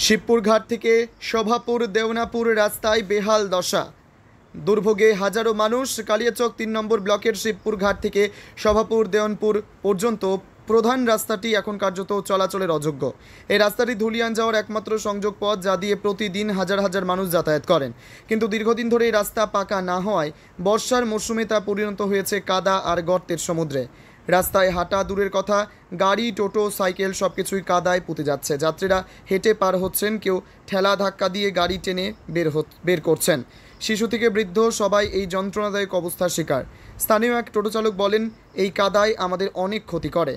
শিবপুর ঘাট থেকে শোভাপুর দেওনাপুর রাস্তায় বেহাল দশা, দুর্ভোগে হাজারো মানুষ। কালিয়াচক ৩ নম্বর ব্লকের শিবপুর ঘাট থেকে শোভাপুর দেওয়ানপুর পর্যন্ত প্রধান রাস্তাটি এখন কার্যত চলাচলের অযোগ্য। এই রাস্তাটি ধুলিয়ান যাওয়ার একমাত্র সংযোগ পথ, যা দিয়ে প্রতিদিন হাজার হাজার মানুষ যাতায়াত করেন। কিন্তু দীর্ঘদিন ধরে এই রাস্তা পাকা না হওয়ায় বর্ষার মরশুমে তা পরিণত হয়েছে কাদা আর গর্তের সমুদ্রে। রাস্তায় হাঁটা দূরের কথা, গাড়ি, টোটো, সাইকেল সবকিছুই কাদায় পুঁতে যাচ্ছে। যাত্রীরা হেঁটে পার হচ্ছেন, কেউ ঠেলা ধাক্কা দিয়ে গাড়ি টেনে বের করছেন। শিশু থেকে বৃদ্ধ সবাই এই যন্ত্রণাদায়ক অবস্থার শিকার। স্থানীয় এক টোটো চালক বলেন, এই কাদায় আমাদের অনেক ক্ষতি করে।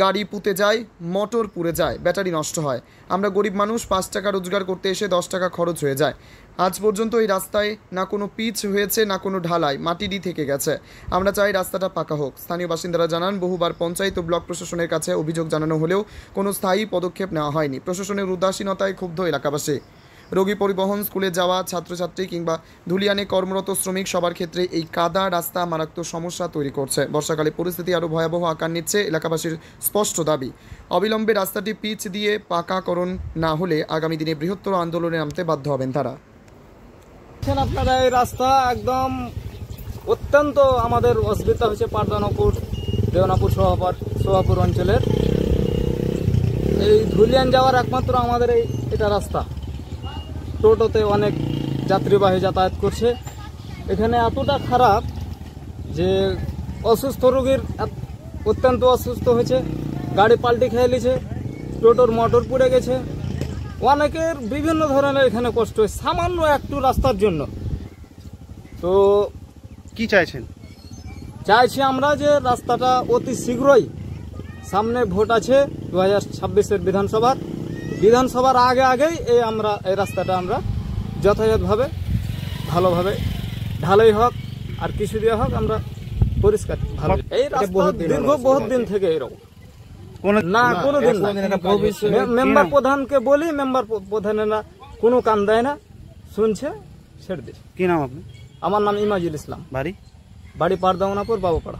গাড়ি পুঁতে যায়, মোটর পুড়ে যায়, ব্যাটারি নষ্ট হয়। আমরা গরিব মানুষ, 5 টাকা রোজগার করতে এসে 10 টাকা খরচ হয়ে যায়। আজ পর্যন্ত এই রাস্তায় না কোনো পিচ হয়েছে, না কোনো ঢালাই, মাটিরই থেকে গেছে। আমরা চাই রাস্তাটা পাকা হোক। স্থানীয় বাসিন্দারা জানান, বহুবার পঞ্চায়েত ও ব্লক প্রশাসনের কাছে অভিযোগ জানানো হলেও কোনো স্থায়ী পদক্ষেপ নেওয়া হয়নি। প্রশাসনের উদাসীনতায় ক্ষুব্ধ এলাকাবাসী। রোগী পরিবহন, স্কুলে যাওয়া ছাত্রছাত্রী কিংবা ধুলিয়ানে কর্মরত শ্রমিক সবার ক্ষেত্রে এই কাদা রাস্তা মারাত্মক সমস্যা তৈরি করছে। বর্ষাকালে পরিস্থিতি আরও ভয়াবহ আকার নিচ্ছে। এলাকাবাসীর স্পষ্ট দাবি, অবিলম্বে রাস্তাটি পিচ দিয়ে পাকাকরণ না হলে আগামী দিনে বৃহত্তর আন্দোলনে নামতে বাধ্য হবেন তারা। আপনারা এই রাস্তা একদম অত্যন্ত আমাদের অসুবিধা হচ্ছে। পারদানপুর, দেওনাপুর, শোভাপুর অঞ্চলের এই ধুলিয়ান যাওয়ার একমাত্র আমাদের এটা রাস্তা। টোটোতে অনেক যাত্রীবাহী যাতায়াত করছে। এখানে এতটা খারাপ যে অসুস্থ রোগীর অত্যন্ত অসুস্থ হয়েছে, গাড়ি পাল্টি খেয়ে নিয়েছে, টোটোর মোটর পুড়ে গেছে। অনেকের বিভিন্ন ধরনের এখানে কষ্ট হয় সামান্য একটু রাস্তার জন্য। তো কি চাইছেন? চাইছি আমরা যে রাস্তাটা অতি শীঘ্রই, সামনে ভোট আছে 2026-এর বিধানসভার আগেই এই রাস্তাটা আমরা যথাযথভাবে ভালোভাবে ঢালাই হোক আর কিছু দিয়ে হোক, আমরা পরিষ্কার ভালো। এই রাস্তা বহুত দিন থেকে এরকম না, কোনোদিন মেম্বার প্রধানকে বলি, মেম্বার প্রধানেরা কোনো কান দেয় না, শুনছে ছেড়ে দিচ্ছে। কি নাম আপনি? আমার নাম ইমাজুল ইসলাম, বাড়ি পারদাওনাপুর, বাবুপাড়া।